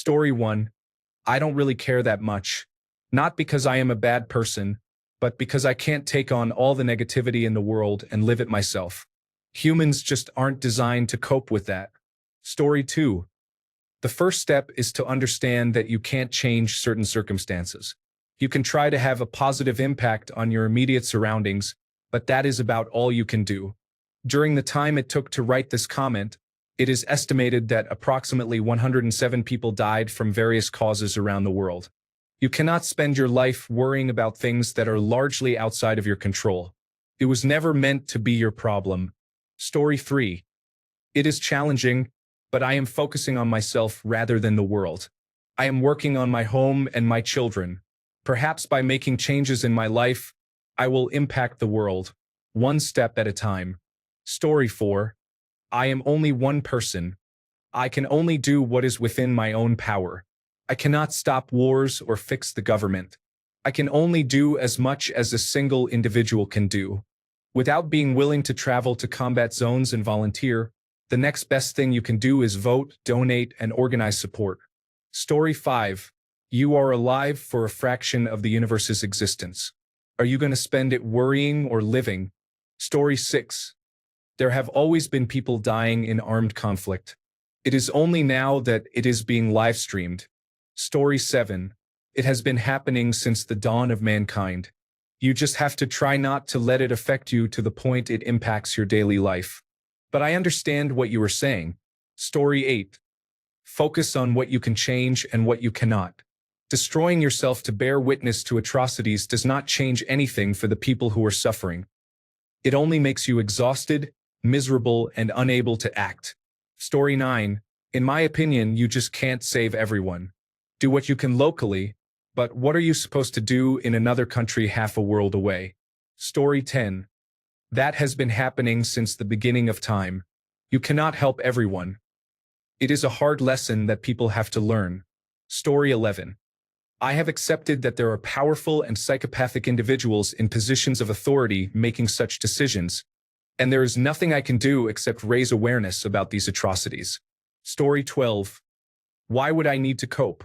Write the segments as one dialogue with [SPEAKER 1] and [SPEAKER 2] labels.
[SPEAKER 1] Story 1. I don't really care that much. Not because I am a bad person, but because I can't take on all the negativity in the world and live it myself. Humans just aren't designed to cope with that. Story 2. The first step is to understand that you can't change certain circumstances. You can try to have a positive impact on your immediate surroundings, but that is about all you can do. During the time it took to write this comment, it is estimated that approximately 107 people died from various causes around the world. You cannot spend your life worrying about things that are largely outside of your control. It was never meant to be your problem. Story 3. It is challenging, but I am focusing on myself rather than the world. I am working on my home and my children. Perhaps by making changes in my life, I will impact the world, one step at a time. Story 4. I am only one person. I can only do what is within my own power. I cannot stop wars or fix the government. I can only do as much as a single individual can do. Without being willing to travel to combat zones and volunteer, the next best thing you can do is vote, donate, and organize support. Story 5. You are alive for a fraction of the universe's existence. Are you going to spend it worrying or living? Story 6. There have always been people dying in armed conflict. It is only now that it is being live-streamed. Story 7. It has been happening since the dawn of mankind. You just have to try not to let it affect you to the point it impacts your daily life. But I understand what you are saying. Story 8. Focus on what you can change and what you cannot. Destroying yourself to bear witness to atrocities does not change anything for the people who are suffering. It only makes you exhausted, miserable, and unable to act. Story 9. In my opinion, you just can't save everyone. Do what you can locally, but what are you supposed to do in another country half a world away? Story 10. That has been happening since the beginning of time. You cannot help everyone. It is a hard lesson that people have to learn. Story 11. I have accepted that there are powerful and psychopathic individuals in positions of authority making such decisions, and there is nothing I can do except raise awareness about these atrocities. Story 12. Why would I need to cope?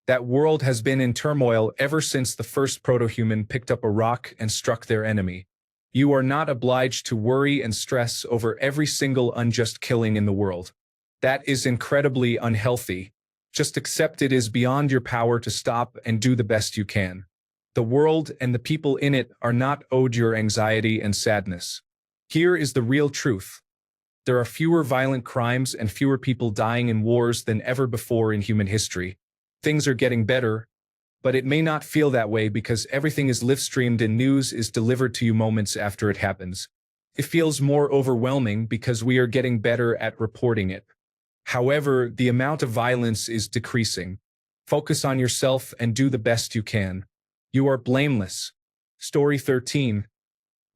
[SPEAKER 1] That world has been in turmoil ever since the first proto-human picked up a rock and struck their enemy. You are not obliged to worry and stress over every single unjust killing in the world. That is incredibly unhealthy. Just accept it is beyond your power to stop and do the best you can. The world and the people in it are not owed your anxiety and sadness. Here is the real truth. There are fewer violent crimes and fewer people dying in wars than ever before in human history. Things are getting better, but it may not feel that way because everything is live-streamed and news is delivered to you moments after it happens. It feels more overwhelming because we are getting better at reporting it. However, the amount of violence is decreasing. Focus on yourself and do the best you can. You are blameless. Story 13.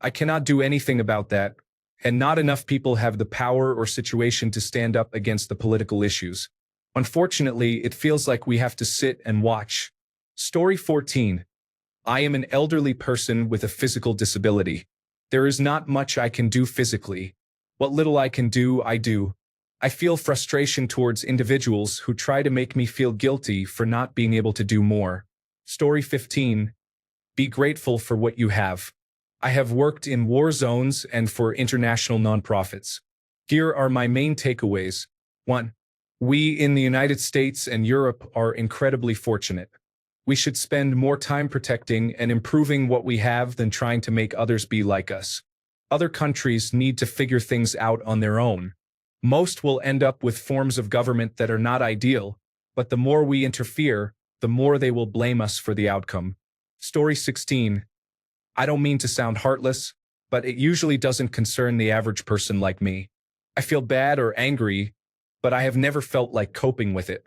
[SPEAKER 1] I cannot do anything about that, and not enough people have the power or situation to stand up against the political issues. Unfortunately, it feels like we have to sit and watch. Story 14. I am an elderly person with a physical disability. There is not much I can do physically. What little I can do, I do. I feel frustration towards individuals who try to make me feel guilty for not being able to do more. Story 15. Be grateful for what you have. I have worked in war zones and for international nonprofits. Here are my main takeaways. 1. We in the United States and Europe are incredibly fortunate. We should spend more time protecting and improving what we have than trying to make others be like us. Other countries need to figure things out on their own. Most will end up with forms of government that are not ideal, but the more we interfere, the more they will blame us for the outcome. Story 16. I don't mean to sound heartless, but it usually doesn't concern the average person like me. I feel bad or angry, but I have never felt like coping with it.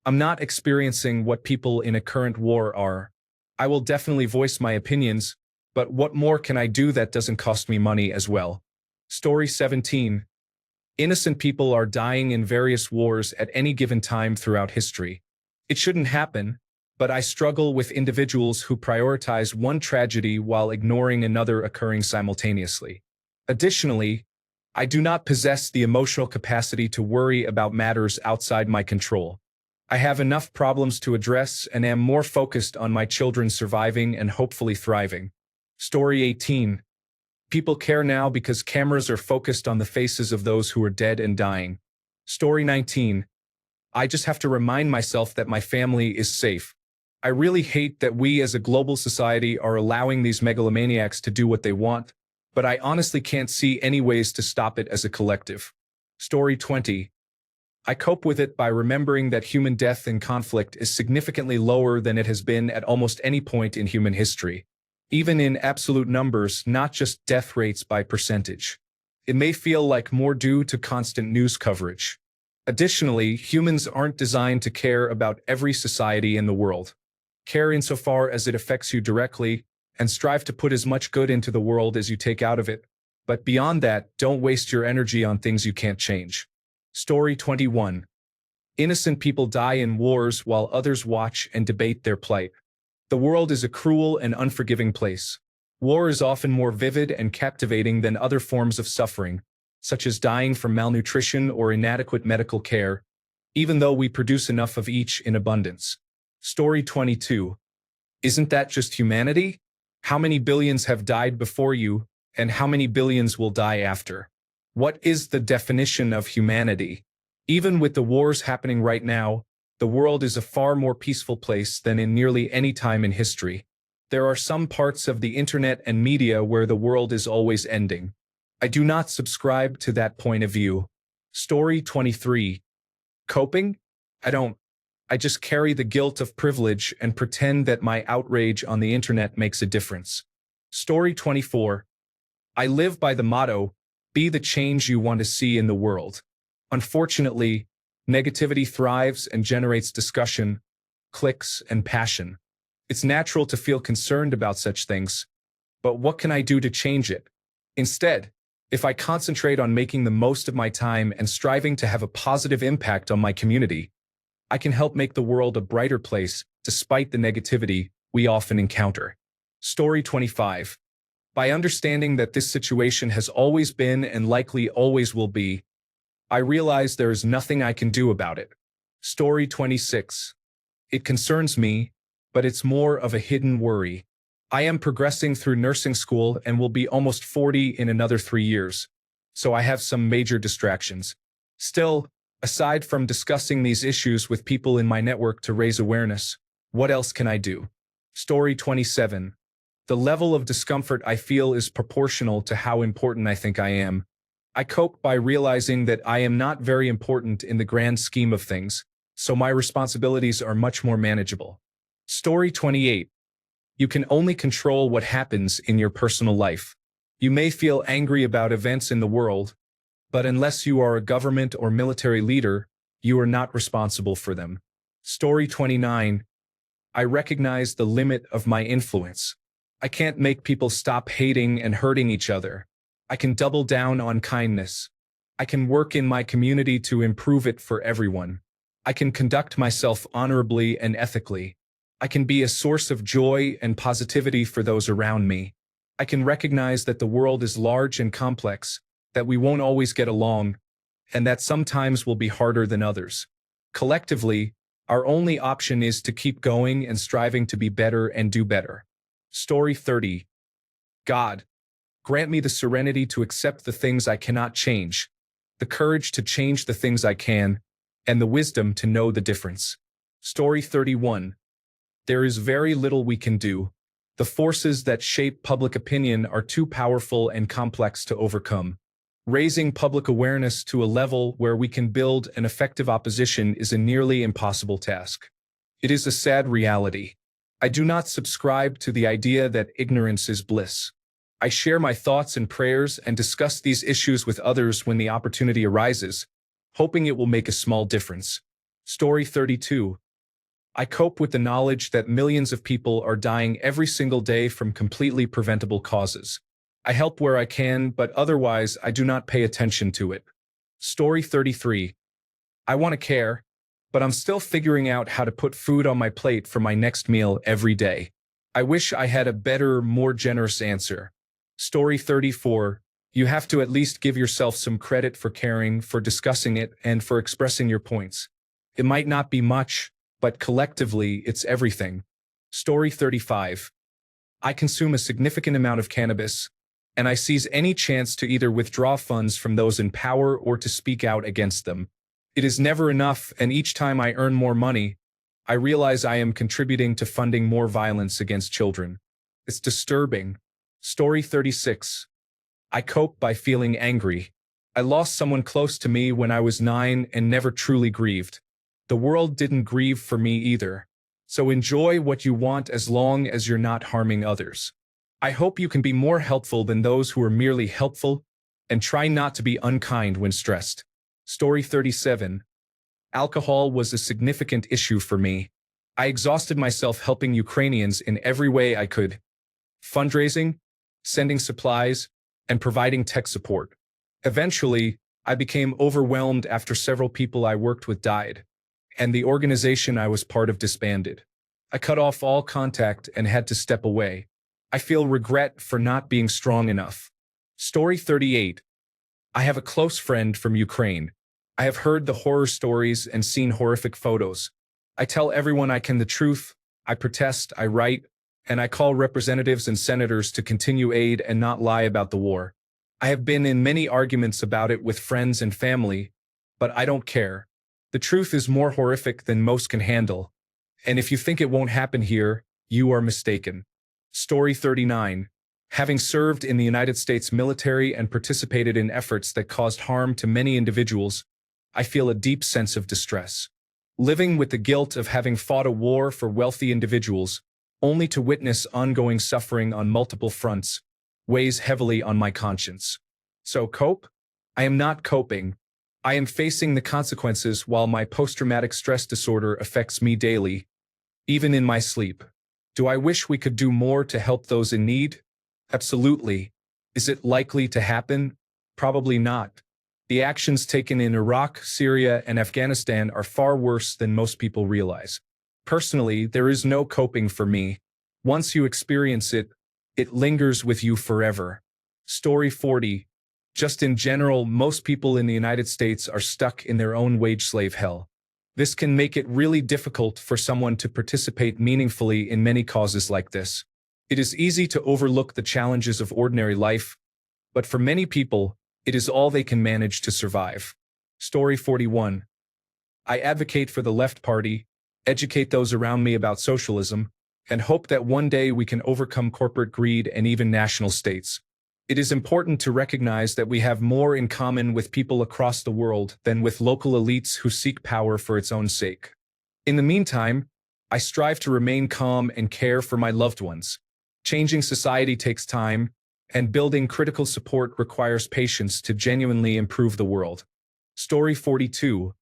[SPEAKER 1] I'm not experiencing what people in a current war are. I will definitely voice my opinions, but what more can I do that doesn't cost me money as well? Story 17. Innocent people are dying in various wars at any given time throughout history. It shouldn't happen, but I struggle with individuals who prioritize one tragedy while ignoring another occurring simultaneously. Additionally, I do not possess the emotional capacity to worry about matters outside my control. I have enough problems to address and am more focused on my children surviving and hopefully thriving. Story 18. People care now because cameras are focused on the faces of those who are dead and dying. Story 19. I just have to remind myself that my family is safe. I really hate that we as a global society are allowing these megalomaniacs to do what they want, but I honestly can't see any ways to stop it as a collective. Story 20. I cope with it by remembering that human death and conflict is significantly lower than it has been at almost any point in human history. Even in absolute numbers, not just death rates by percentage. It may feel like more due to constant news coverage. Additionally, humans aren't designed to care about every society in the world. Care insofar as it affects you directly, and strive to put as much good into the world as you take out of it. But beyond that, don't waste your energy on things you can't change. Story 21. Innocent people die in wars while others watch and debate their plight. The world is a cruel and unforgiving place. War is often more vivid and captivating than other forms of suffering, such as dying from malnutrition or inadequate medical care, even though we produce enough of each in abundance. Story 22. Isn't that just humanity? How many billions have died before you, and how many billions will die after? What is the definition of humanity? Even with the wars happening right now, the world is a far more peaceful place than in nearly any time in history. There are some parts of the internet and media where the world is always ending. I do not subscribe to that point of view. Story 23. Coping? I don't. I just carry the guilt of privilege and pretend that my outrage on the internet makes a difference. Story 24. I live by the motto, be the change you want to see in the world. Unfortunately, negativity thrives and generates discussion, clicks, and passion. It's natural to feel concerned about such things, but what can I do to change it? Instead, if I concentrate on making the most of my time and striving to have a positive impact on my community, I can help make the world a brighter place despite the negativity we often encounter. Story 25. By understanding that this situation has always been and likely always will be, I realize there is nothing I can do about it. Story 26. It concerns me, but it's more of a hidden worry. I am progressing through nursing school and will be almost 40 in another 3 years, so I have some major distractions. Still, aside from discussing these issues with people in my network to raise awareness, what else can I do? Story 27. The level of discomfort I feel is proportional to how important I think I am. I cope by realizing that I am not very important in the grand scheme of things, so my responsibilities are much more manageable. Story 28. You can only control what happens in your personal life. You may feel angry about events in the world, but unless you are a government or military leader, you are not responsible for them. Story 29. I recognize the limit of my influence. I can't make people stop hating and hurting each other. I can double down on kindness. I can work in my community to improve it for everyone. I can conduct myself honorably and ethically. I can be a source of joy and positivity for those around me. I can recognize that the world is large and complex, that we won't always get along, and that sometimes will be harder than others. Collectively, our only option is to keep going and striving to be better and do better. Story 30. God, grant me the serenity to accept the things I cannot change, the courage to change the things I can, and the wisdom to know the difference. Story 31. There is very little we can do. The forces that shape public opinion are too powerful and complex to overcome. Raising public awareness to a level where we can build an effective opposition is a nearly impossible task. It is a sad reality. I do not subscribe to the idea that ignorance is bliss. I share my thoughts and prayers and discuss these issues with others when the opportunity arises, hoping it will make a small difference. Story 32. I cope with the knowledge that millions of people are dying every single day from completely preventable causes. I help where I can, but otherwise I do not pay attention to it. Story 33. I want to care, but I'm still figuring out how to put food on my plate for my next meal every day. I wish I had a better, more generous answer. Story 34. You have to at least give yourself some credit for caring, for discussing it, and for expressing your points. It might not be much, but collectively, it's everything. Story 35. I consume a significant amount of cannabis, and I seize any chance to either withdraw funds from those in power or to speak out against them. It is never enough, and each time I earn more money, I realize I am contributing to funding more violence against children. It's disturbing. Story 36. I cope by feeling angry. I lost someone close to me when I was 9 and never truly grieved. The world didn't grieve for me either. So enjoy what you want as long as you're not harming others. I hope you can be more helpful than those who are merely helpful, and try not to be unkind when stressed. Story 37. Alcohol was a significant issue for me. I exhausted myself helping Ukrainians in every way I could. Fundraising, sending supplies, and providing tech support. Eventually, I became overwhelmed after several people I worked with died, and the organization I was part of disbanded. I cut off all contact and had to step away. I feel regret for not being strong enough. Story 38. I have a close friend from Ukraine. I have heard the horror stories and seen horrific photos. I tell everyone I can the truth, I protest, I write, and I call representatives and senators to continue aid and not lie about the war. I have been in many arguments about it with friends and family, but I don't care. The truth is more horrific than most can handle. And if you think it won't happen here, you are mistaken. Story 39. Having served in the United States military and participated in efforts that caused harm to many individuals, I feel a deep sense of distress. Living with the guilt of having fought a war for wealthy individuals, only to witness ongoing suffering on multiple fronts, weighs heavily on my conscience. So cope? I am not coping. I am facing the consequences while my post-traumatic stress disorder affects me daily, even in my sleep. Do I wish we could do more to help those in need? Absolutely. Is it likely to happen? Probably not. The actions taken in Iraq, Syria, and Afghanistan are far worse than most people realize. Personally, there is no coping for me. Once you experience it, it lingers with you forever. Story 40. Just in general, most people in the United States are stuck in their own wage slave hell. This can make it really difficult for someone to participate meaningfully in many causes like this. It is easy to overlook the challenges of ordinary life, but for many people, it is all they can manage to survive. Story 41. I advocate for the left party, educate those around me about socialism, and hope that one day we can overcome corporate greed and even national states. It is important to recognize that we have more in common with people across the world than with local elites who seek power for its own sake. In the meantime, I strive to remain calm and care for my loved ones. Changing society takes time, and building critical support requires patience to genuinely improve the world. Story 42.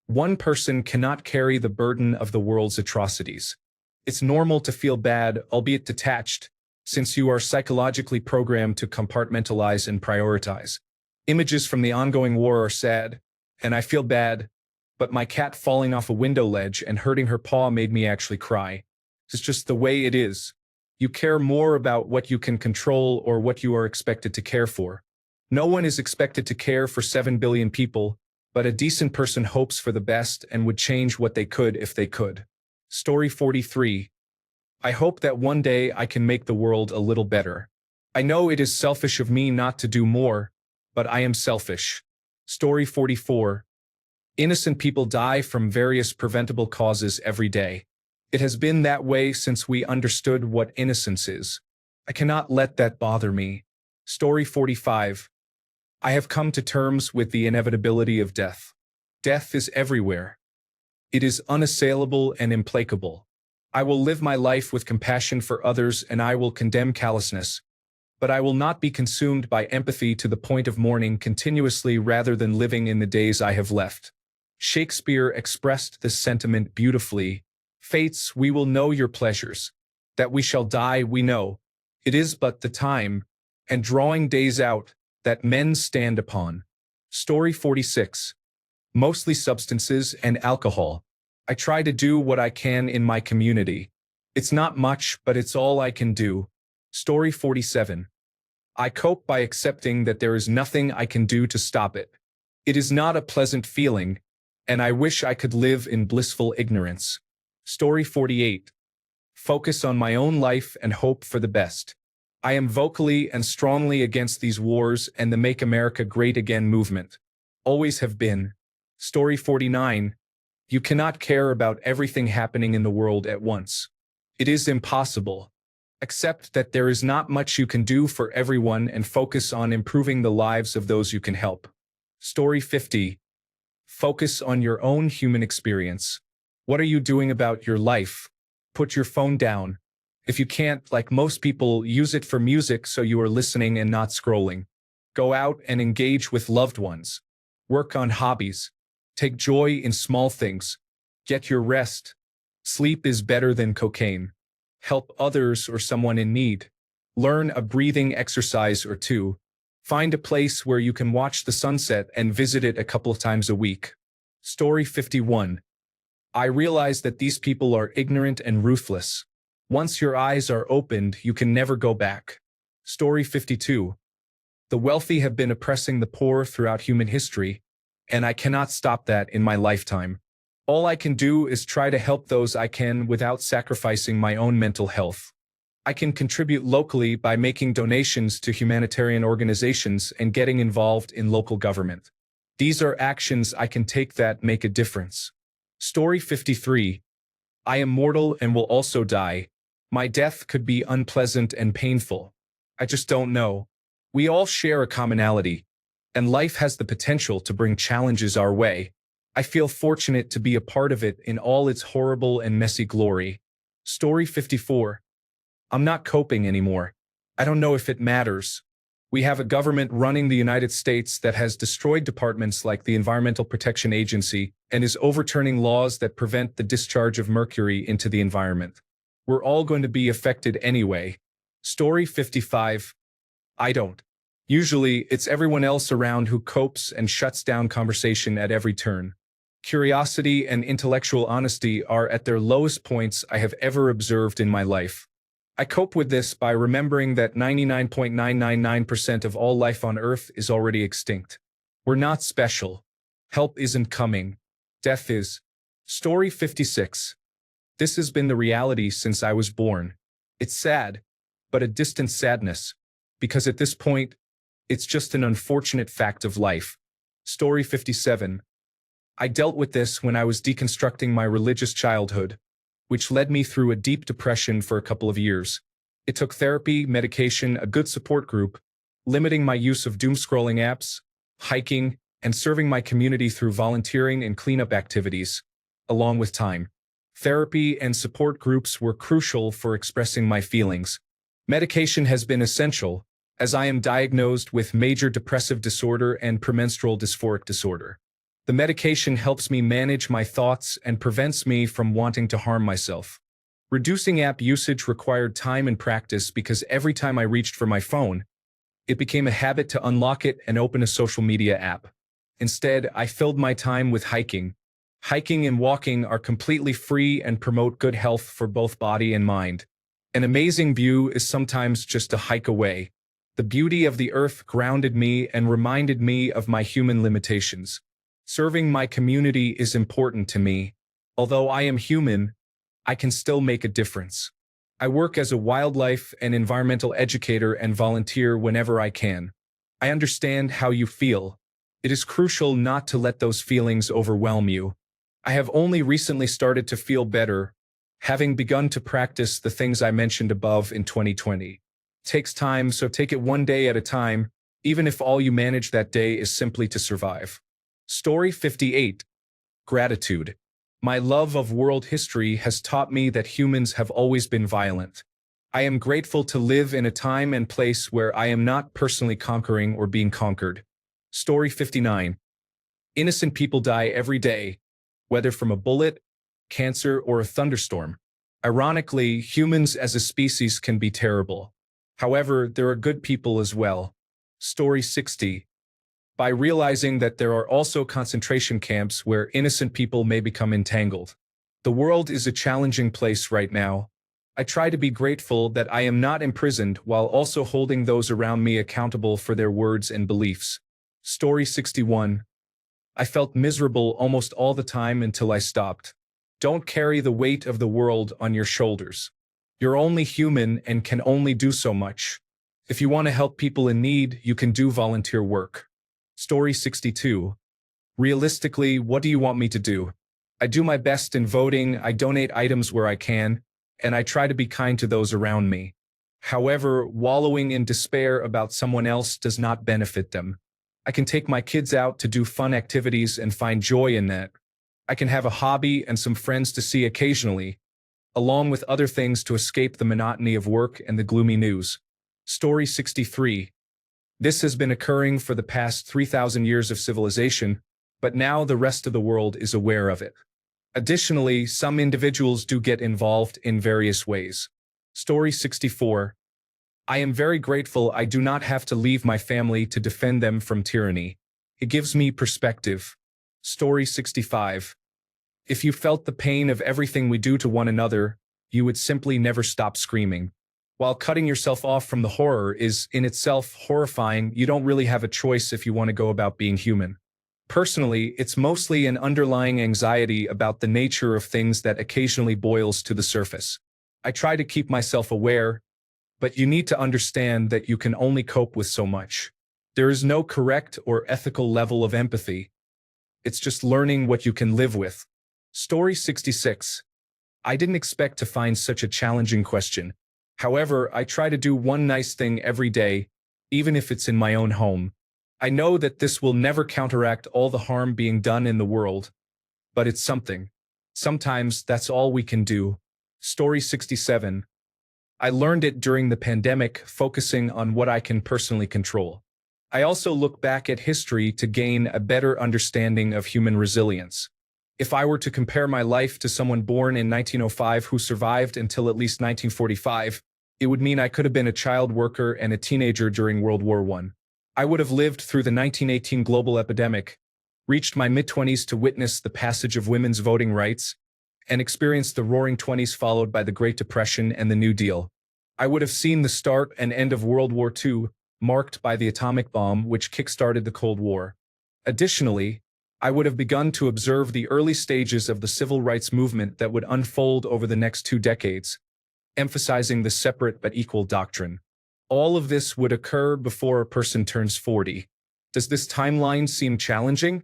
[SPEAKER 1] One person cannot carry the burden of the world's atrocities. It's normal to feel bad, albeit detached, since you are psychologically programmed to compartmentalize and prioritize. Images from the ongoing war are sad, and I feel bad, but my cat falling off a window ledge and hurting her paw made me actually cry. It's just the way it is. You care more about what you can control or what you are expected to care for. No one is expected to care for 7 billion people, but a decent person hopes for the best and would change what they could if they could. Story 43. I hope that one day I can make the world a little better. I know it is selfish of me not to do more, but I am selfish. Story 44. Innocent people die from various preventable causes every day. It has been that way since we understood what innocence is. I cannot let that bother me. Story 45. I have come to terms with the inevitability of death. Death is everywhere. It is unassailable and implacable. I will live my life with compassion for others and I will condemn callousness, but I will not be consumed by empathy to the point of mourning continuously rather than living in the days I have left. Shakespeare expressed this sentiment beautifully. Fates, we will know your pleasures. That we shall die, we know. It is but the time, and drawing days out, that men stand upon. Story 46. Mostly substances and alcohol. I try to do what I can in my community. It's not much, but it's all I can do. Story 47. I cope by accepting that there is nothing I can do to stop it. It is not a pleasant feeling, and I wish I could live in blissful ignorance. Story 48. Focus on my own life and hope for the best. I am vocally and strongly against these wars and the Make America Great Again movement. Always have been. Story 49. You cannot care about everything happening in the world at once. It is impossible. Accept that there is not much you can do for everyone and focus on improving the lives of those you can help. Story 50. Focus on your own human experience. What are you doing about your life? Put your phone down. If you can't, like most people, use it for music so you are listening and not scrolling. Go out and engage with loved ones. Work on hobbies. Take joy in small things. Get your rest. Sleep is better than cocaine. Help others or someone in need. Learn a breathing exercise or two. Find a place where you can watch the sunset and visit it a couple of times a week. Story 51. I realize that these people are ignorant and ruthless. Once your eyes are opened, you can never go back. Story 52. The wealthy have been oppressing the poor throughout human history, and I cannot stop that in my lifetime. All I can do is try to help those I can without sacrificing my own mental health. I can contribute locally by making donations to humanitarian organizations and getting involved in local government. These are actions I can take that make a difference. Story 53. I am mortal and will also die. My death could be unpleasant and painful. I just don't know. We all share a commonality, and life has the potential to bring challenges our way. I feel fortunate to be a part of it in all its horrible and messy glory. Story 54. I'm not coping anymore. I don't know if it matters. We have a government running the United States that has destroyed departments like the Environmental Protection Agency and is overturning laws that prevent the discharge of mercury into the environment. We're all going to be affected anyway. Story 55. I don't. Usually, it's everyone else around who copes and shuts down conversation at every turn. Curiosity and intellectual honesty are at their lowest points I have ever observed in my life. I cope with this by remembering that 99.999% of all life on Earth is already extinct. We're not special. Help isn't coming. Death is. Story 56. This has been the reality since I was born. It's sad, but a distant sadness, because at this point, it's just an unfortunate fact of life. Story 57. I dealt with this when I was deconstructing my religious childhood, which led me through a deep depression for a couple of years. It took therapy, medication, a good support group, limiting my use of doom-scrolling apps, hiking, and serving my community through volunteering and cleanup activities, along with time. Therapy and support groups were crucial for expressing my feelings. Medication has been essential, as I am diagnosed with major depressive disorder and premenstrual dysphoric disorder. The medication helps me manage my thoughts and prevents me from wanting to harm myself. Reducing app usage required time and practice because every time I reached for my phone, it became a habit to unlock it and open a social media app. Instead, I filled my time with hiking. Hiking and walking are completely free and promote good health for both body and mind. An amazing view is sometimes just a hike away. The beauty of the earth grounded me and reminded me of my human limitations. Serving my community is important to me. Although I am human, I can still make a difference. I work as a wildlife and environmental educator and volunteer whenever I can. I understand how you feel. It is crucial not to let those feelings overwhelm you. I have only recently started to feel better, having begun to practice the things I mentioned above in 2020. It takes time, so take it one day at a time, even if all you manage that day is simply to survive. Story 58. Gratitude. My love of world history has taught me that humans have always been violent. I am grateful to live in a time and place where I am not personally conquering or being conquered. Story 59. Innocent people die every day, whether from a bullet, cancer, or a thunderstorm. Ironically, humans as a species can be terrible. However, there are good people as well. Story 60. By realizing that there are also concentration camps where innocent people may become entangled. The world is a challenging place right now. I try to be grateful that I am not imprisoned while also holding those around me accountable for their words and beliefs. Story 61. I felt miserable almost all the time until I stopped. Don't carry the weight of the world on your shoulders. You're only human and can only do so much. If you want to help people in need, you can do volunteer work. Story 62. Realistically, what do you want me to do? I do my best in voting, I donate items where I can, and I try to be kind to those around me. However, wallowing in despair about someone else does not benefit them. I can take my kids out to do fun activities and find joy in that. I can have a hobby and some friends to see occasionally, along with other things to escape the monotony of work and the gloomy news. Story 63. This has been occurring for the past 3,000 years of civilization, but now the rest of the world is aware of it. Additionally, some individuals do get involved in various ways. Story 64. I am very grateful I do not have to leave my family to defend them from tyranny. It gives me perspective. Story 65. If you felt the pain of everything we do to one another, you would simply never stop screaming. While cutting yourself off from the horror is in itself horrifying, you don't really have a choice if you want to go about being human. Personally, it's mostly an underlying anxiety about the nature of things that occasionally boils to the surface. I try to keep myself aware, but you need to understand that you can only cope with so much. There is no correct or ethical level of empathy. It's just learning what you can live with. Story 66. I didn't expect to find such a challenging question. However, I try to do one nice thing every day, even if it's in my own home. I know that this will never counteract all the harm being done in the world, but it's something. Sometimes that's all we can do. Story 67. I learned it during the pandemic, focusing on what I can personally control. I also look back at history to gain a better understanding of human resilience. If I were to compare my life to someone born in 1905 who survived until at least 1945, it would mean I could have been a child worker and a teenager during World War I. I would have lived through the 1918 global epidemic, reached my mid-20s to witness the passage of women's voting rights, and experienced the Roaring Twenties followed by the Great Depression and the New Deal. I would have seen the start and end of World War II, marked by the atomic bomb which kick-started the Cold War. Additionally, I would have begun to observe the early stages of the civil rights movement that would unfold over the next 2 decades, emphasizing the separate but equal doctrine. All of this would occur before a person turns 40. Does this timeline seem challenging?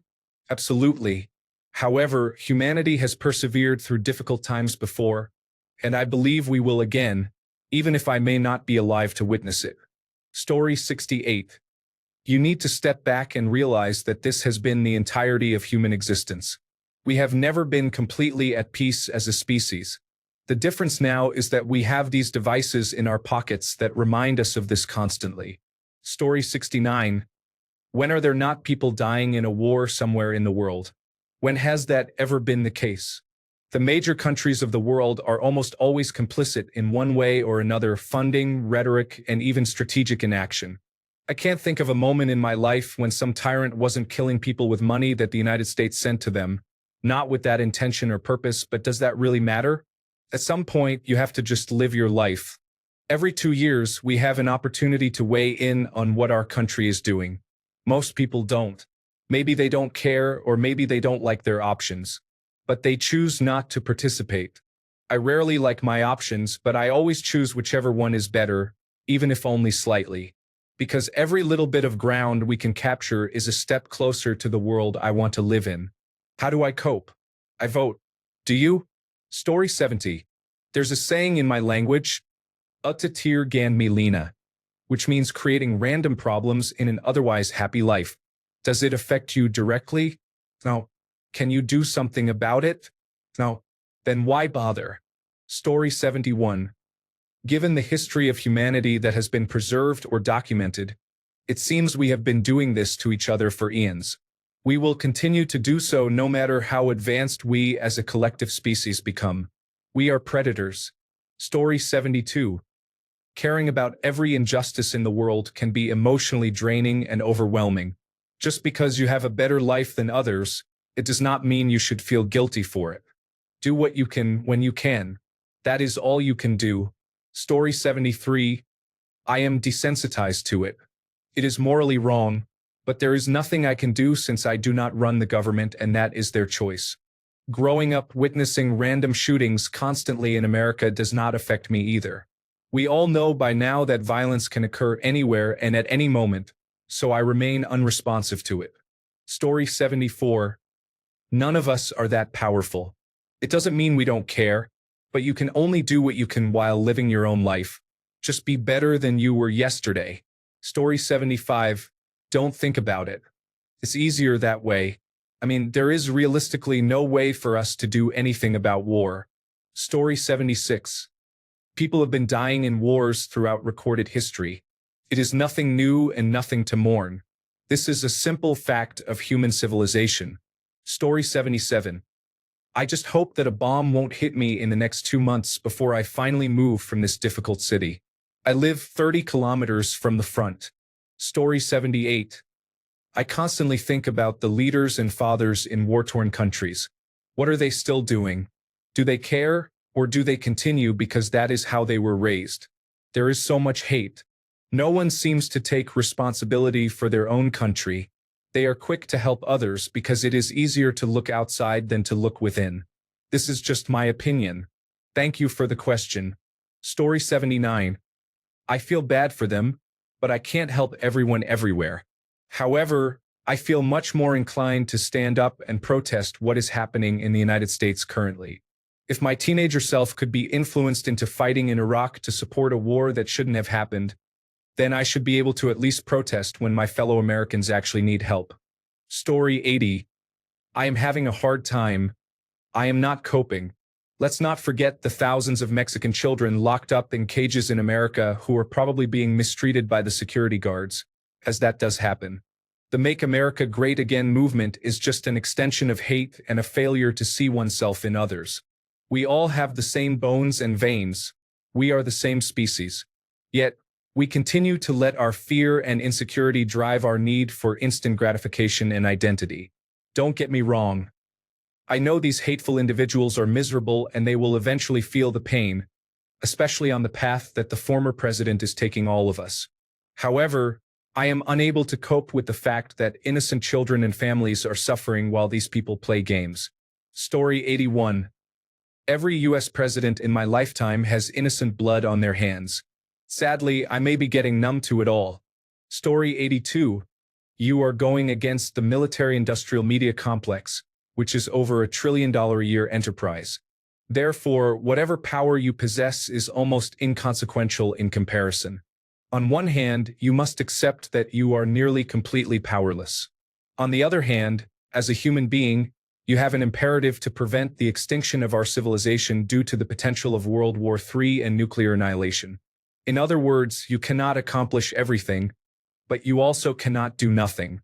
[SPEAKER 1] Absolutely. However, humanity has persevered through difficult times before, and I believe we will again, even if I may not be alive to witness it. Story 68. You need to step back and realize that this has been the entirety of human existence. We have never been completely at peace as a species. The difference now is that we have these devices in our pockets that remind us of this constantly. Story 69. When are there not people dying in a war somewhere in the world? When has that ever been the case? The major countries of the world are almost always complicit in one way or another, funding, rhetoric, and even strategic inaction. I can't think of a moment in my life when some tyrant wasn't killing people with money that the United States sent to them, not with that intention or purpose, but does that really matter? At some point, you have to just live your life. Every 2 years, we have an opportunity to weigh in on what our country is doing. Most people don't. Maybe they don't care, or maybe they don't like their options. But they choose not to participate. I rarely like my options, but I always choose whichever one is better, even if only slightly. Because every little bit of ground we can capture is a step closer to the world I want to live in. How do I cope? I vote. Do you? Story 70. There's a saying in my language, "Utatir gan milina," which means creating random problems in an otherwise happy life. Does it affect you directly? No. Can you do something about it? No. Then why bother? Story 71. Given the history of humanity that has been preserved or documented, it seems we have been doing this to each other for eons. We will continue to do so no matter how advanced we as a collective species become. We are predators. Story 72. Caring about every injustice in the world can be emotionally draining and overwhelming. Just because you have a better life than others, it does not mean you should feel guilty for it. Do what you can when you can. That is all you can do. Story 73. I am desensitized to it. It is morally wrong, But there is nothing I can do since I do not run the government, and that is their choice. Growing up witnessing random shootings constantly in America does not affect me either. We all know by now that violence can occur anywhere and at any moment, so I remain unresponsive to it. Story 74. None of us are that powerful. It doesn't mean we don't care, but you can only do what you can while living your own life. Just be better than you were yesterday. Story 75. Don't think about it. It's easier that way. I mean, there is realistically no way for us to do anything about war. Story 76. People have been dying in wars throughout recorded history. It is nothing new and nothing to mourn. This is a simple fact of human civilization. Story 77. I just hope that a bomb won't hit me in the next 2 months before I finally move from this difficult city. I live 30 kilometers from the front. Story 78. I constantly think about the leaders and fathers in war-torn countries. What are they still doing? Do they care, or do they continue because that is how they were raised? There is so much hate. No one seems to take responsibility for their own country. They are quick to help others because it is easier to look outside than to look within. This is just my opinion. Thank you for the question. Story 79. I feel bad for them, but I can't help everyone everywhere. However, I feel much more inclined to stand up and protest what is happening in the United States currently. If my teenager self could be influenced into fighting in Iraq to support a war that shouldn't have happened, then I should be able to at least protest when my fellow Americans actually need help. Story 80. I am having a hard time. I am not coping. Let's not forget the thousands of Mexican children locked up in cages in America who are probably being mistreated by the security guards, as that does happen. The Make America Great Again movement is just an extension of hate and a failure to see oneself in others. We all have the same bones and veins. We are the same species. Yet, we continue to let our fear and insecurity drive our need for instant gratification and identity. Don't get me wrong. I know these hateful individuals are miserable and they will eventually feel the pain, especially on the path that the former president is taking all of us. However, I am unable to cope with the fact that innocent children and families are suffering while these people play games. Story 81. Every US president in my lifetime has innocent blood on their hands. Sadly, I may be getting numb to it all. Story 82. You are going against the military-industrial media complex, which is over $1 trillion a year enterprise. Therefore, whatever power you possess is almost inconsequential in comparison. On one hand, you must accept that you are nearly completely powerless. On the other hand, as a human being, you have an imperative to prevent the extinction of our civilization due to the potential of World War III and nuclear annihilation. In other words, you cannot accomplish everything, but you also cannot do nothing.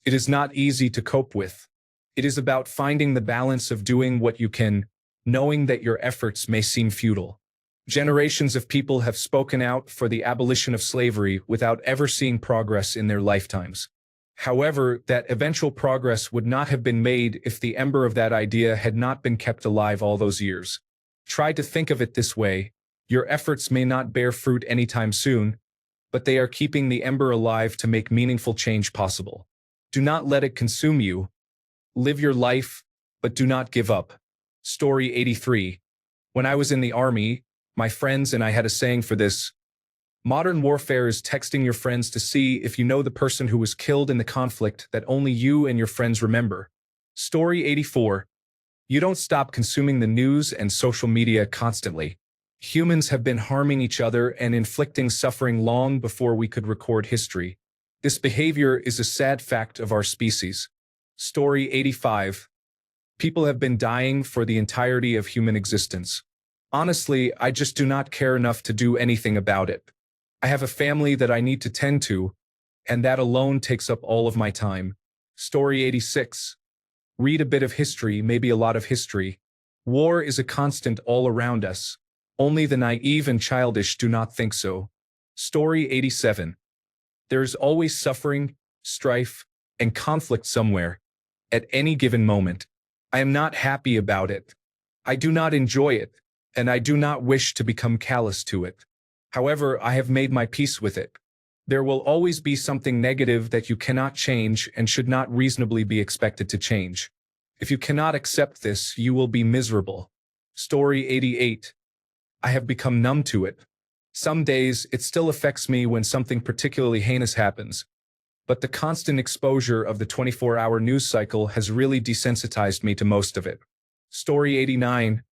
[SPEAKER 1] It is not easy to cope with. It is about finding the balance of doing what you can, knowing that your efforts may seem futile. Generations of people have spoken out for the abolition of slavery without ever seeing progress in their lifetimes. However, that eventual progress would not have been made if the ember of that idea had not been kept alive all those years. Try to think of it this way. Your efforts may not bear fruit anytime soon, but they are keeping the ember alive to make meaningful change possible. Do not let it consume you. Live your life, but do not give up. Story 83. When I was in the army, my friends and I had a saying for this. Modern warfare is texting your friends to see if you know the person who was killed in the conflict that only you and your friends remember. Story 84. You don't stop consuming the news and social media constantly. Humans have been harming each other and inflicting suffering long before we could record history. This behavior is a sad fact of our species. Story 85. People have been dying for the entirety of human existence. Honestly, I just do not care enough to do anything about it. I have a family that I need to tend to, and that alone takes up all of my time. Story 86. Read a bit of history, maybe a lot of history. War is a constant all around us. Only the naive and childish do not think so. Story 87. There is always suffering, strife, and conflict somewhere, at any given moment. I am not happy about it. I do not enjoy it, and I do not wish to become callous to it. However, I have made my peace with it. There will always be something negative that you cannot change and should not reasonably be expected to change. If you cannot accept this, you will be miserable. Story 88. I have become numb to it. Some days, it still affects me when something particularly heinous happens. But the constant exposure of the 24-hour news cycle has really desensitized me to most of it. Story 89.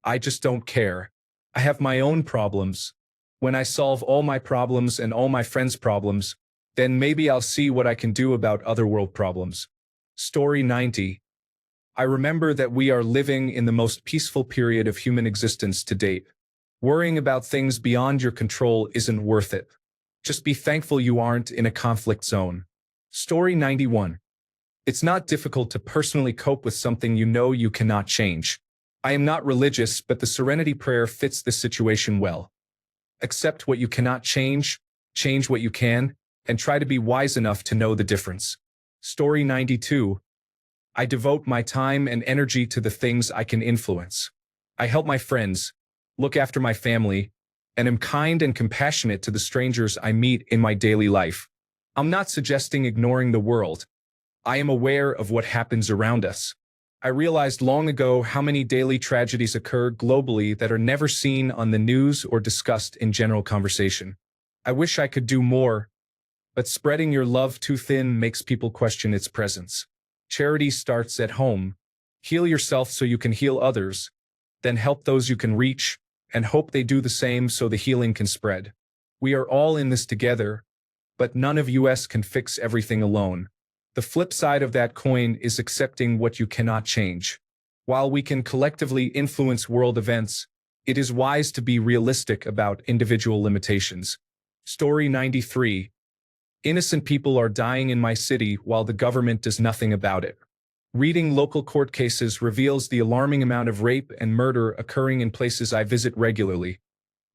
[SPEAKER 1] I just don't care. I have my own problems. When I solve all my problems and all my friends' problems, then maybe I'll see what I can do about other world problems. Story 90. I remember that we are living in the most peaceful period of human existence to date. Worrying about things beyond your control isn't worth it. Just be thankful you aren't in a conflict zone. Story 91. It's not difficult to personally cope with something you know you cannot change. I am not religious, but the Serenity Prayer fits this situation well. Accept what you cannot change, change what you can, and try to be wise enough to know the difference. Story 92. I devote my time and energy to the things I can influence. I help my friends, look after my family, and am kind and compassionate to the strangers I meet in my daily life. I'm not suggesting ignoring the world. I am aware of what happens around us. I realized long ago how many daily tragedies occur globally that are never seen on the news or discussed in general conversation. I wish I could do more, but spreading your love too thin makes people question its presence. Charity starts at home. Heal yourself so you can heal others, then help those you can reach, and hope they do the same so the healing can spread. We are all in this together, but none of us can fix everything alone. The flip side of that coin is accepting what you cannot change. While we can collectively influence world events, it is wise to be realistic about individual limitations. Story 93. Innocent people are dying in my city while the government does nothing about it. Reading local court cases reveals the alarming amount of rape and murder occurring in places I visit regularly,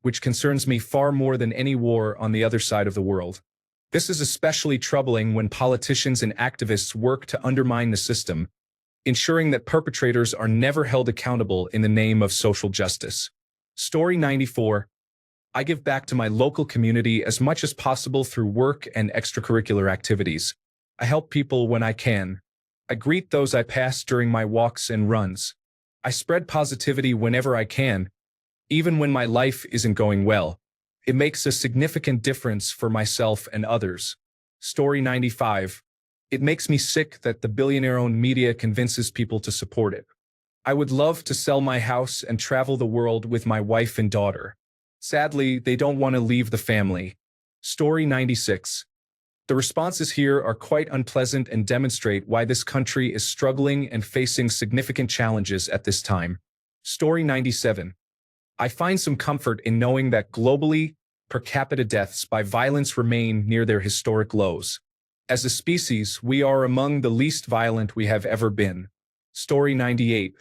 [SPEAKER 1] which concerns me far more than any war on the other side of the world. This is especially troubling when politicians and activists work to undermine the system, ensuring that perpetrators are never held accountable in the name of social justice. Story 94. I give back to my local community as much as possible through work and extracurricular activities. I help people when I can. I greet those I pass during my walks and runs. I spread positivity whenever I can, even when my life isn't going well. It makes a significant difference for myself and others. Story 95. It makes me sick that the billionaire-owned media convinces people to support it. I would love to sell my house and travel the world with my wife and daughter. Sadly, they don't want to leave the family. Story 96. The responses here are quite unpleasant and demonstrate why this country is struggling and facing significant challenges at this time. Story 97. I find some comfort in knowing that globally, per capita deaths by violence remain near their historic lows. As a species, we are among the least violent we have ever been. Story 98.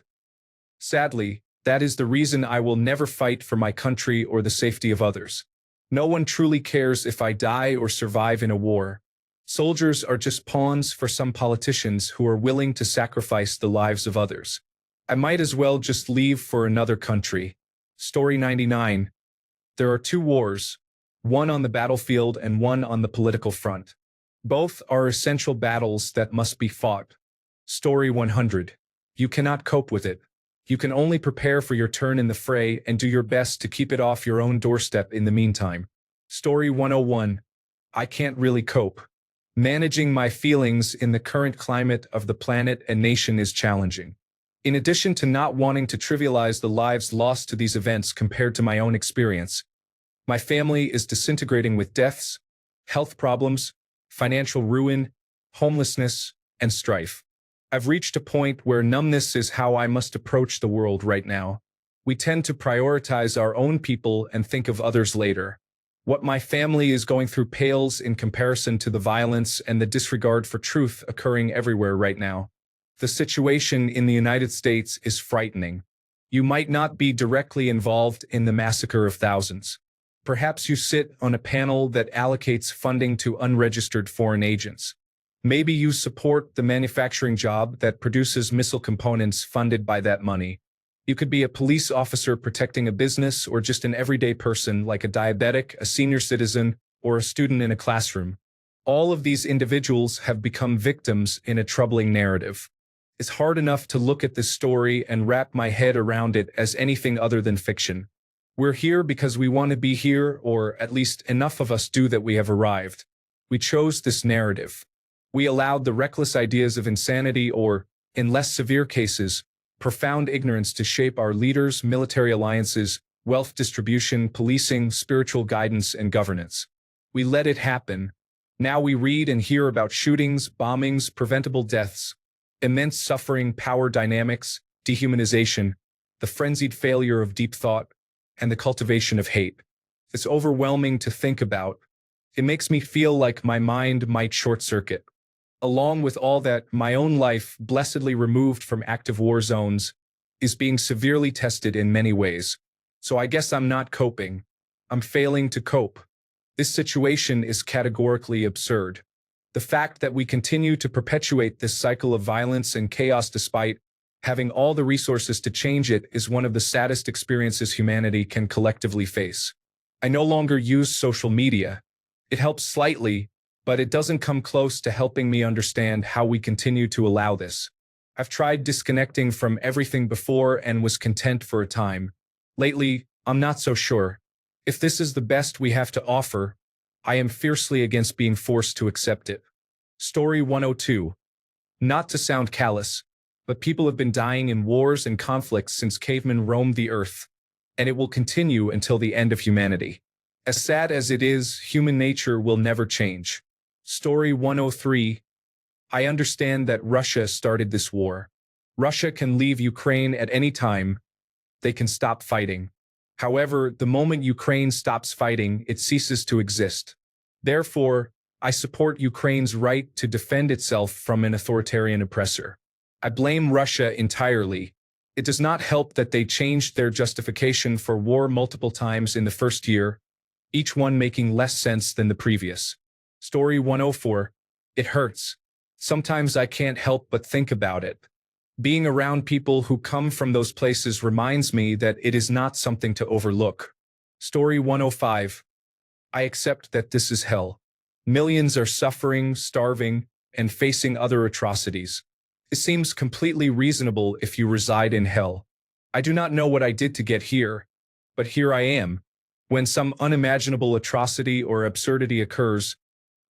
[SPEAKER 1] Sadly, that is the reason I will never fight for my country or the safety of others. No one truly cares if I die or survive in a war. Soldiers are just pawns for some politicians who are willing to sacrifice the lives of others. I might as well just leave for another country. Story 99. There are two wars, one on the battlefield and one on the political front. Both are essential battles that must be fought. Story 100. You cannot cope with it. You can only prepare for your turn in the fray and do your best to keep it off your own doorstep in the meantime. Story 101. I can't really cope. Managing my feelings in the current climate of the planet and nation is challenging. In addition to not wanting to trivialize the lives lost to these events compared to my own experience, my family is disintegrating with deaths, health problems, financial ruin, homelessness, and strife. I've reached a point where numbness is how I must approach the world right now. We tend to prioritize our own people and think of others later. What my family is going through pales in comparison to the violence and the disregard for truth occurring everywhere right now. The situation in the United States is frightening. You might not be directly involved in the massacre of thousands. Perhaps you sit on a panel that allocates funding to unregistered foreign agents. Maybe you support the manufacturing job that produces missile components funded by that money. You could be a police officer protecting a business or just an everyday person like a diabetic, a senior citizen, or a student in a classroom. All of these individuals have become victims in a troubling narrative. It's hard enough to look at this story and wrap my head around it as anything other than fiction. We're here because we want to be here, or at least enough of us do that we have arrived. We chose this narrative. We allowed the reckless ideas of insanity or, in less severe cases, profound ignorance to shape our leaders, military alliances, wealth distribution, policing, spiritual guidance, and governance. We let it happen. Now we read and hear about shootings, bombings, preventable deaths, immense suffering, power dynamics, dehumanization, the frenzied failure of deep thought, and the cultivation of hate. It's overwhelming to think about. It makes me feel like my mind might short-circuit. Along with all that, my own life, blessedly removed from active war zones, is being severely tested in many ways. So I guess I'm not coping. I'm failing to cope. This situation is categorically absurd. The fact that we continue to perpetuate this cycle of violence and chaos despite having all the resources to change it is one of the saddest experiences humanity can collectively face. I no longer use social media. It helps slightly, but it doesn't come close to helping me understand how we continue to allow this. I've tried disconnecting from everything before and was content for a time. Lately, I'm not so sure. If this is the best we have to offer, I am fiercely against being forced to accept it. Story 102. Not to sound callous, but people have been dying in wars and conflicts since cavemen roamed the earth, and it will continue until the end of humanity. As sad as it is, human nature will never change. Story 103. I understand that Russia started this war. Russia can leave Ukraine at any time. They can stop fighting. However, the moment Ukraine stops fighting, it ceases to exist. Therefore, I support Ukraine's right to defend itself from an authoritarian oppressor. I blame Russia entirely. It does not help that they changed their justification for war multiple times in the first year, each one making less sense than the previous. Story 104. It hurts. Sometimes I can't help but think about it. Being around people who come from those places reminds me that it is not something to overlook. Story 105. I accept that this is hell. Millions are suffering, starving, and facing other atrocities. It seems completely reasonable if you reside in hell. I do not know what I did to get here, but here I am. When some unimaginable atrocity or absurdity occurs,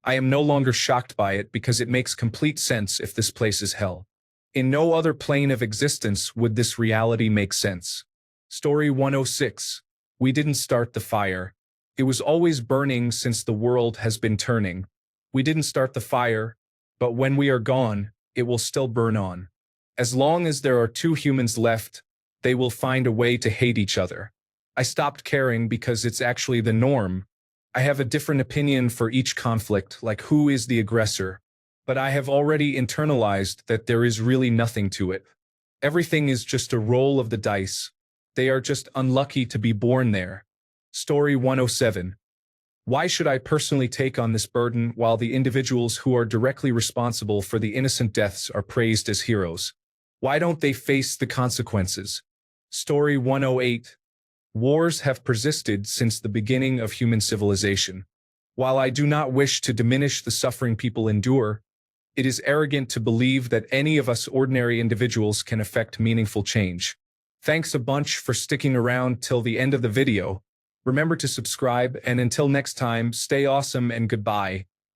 [SPEAKER 1] I am no longer shocked by it because it makes complete sense if this place is hell. In no other plane of existence would this reality make sense. Story 106. We didn't start the fire. It was always burning since the world has been turning. We didn't start the fire, but when we are gone, it will still burn on. As long as there are two humans left, they will find a way to hate each other. I stopped caring because it's actually the norm. I have a different opinion for each conflict, like who is the aggressor. But I have already internalized that there is really nothing to it. Everything is just a roll of the dice. They are just unlucky to be born there. Story 107. Why should I personally take on this burden while the individuals who are directly responsible for the innocent deaths are praised as heroes? Why don't they face the consequences? Story 108. Wars have persisted since the beginning of human civilization. While I do not wish to diminish the suffering people endure, it is arrogant to believe that any of us ordinary individuals can affect meaningful change. Thanks a bunch for sticking around till the end of the video. Remember to subscribe, and until next time, stay awesome and goodbye.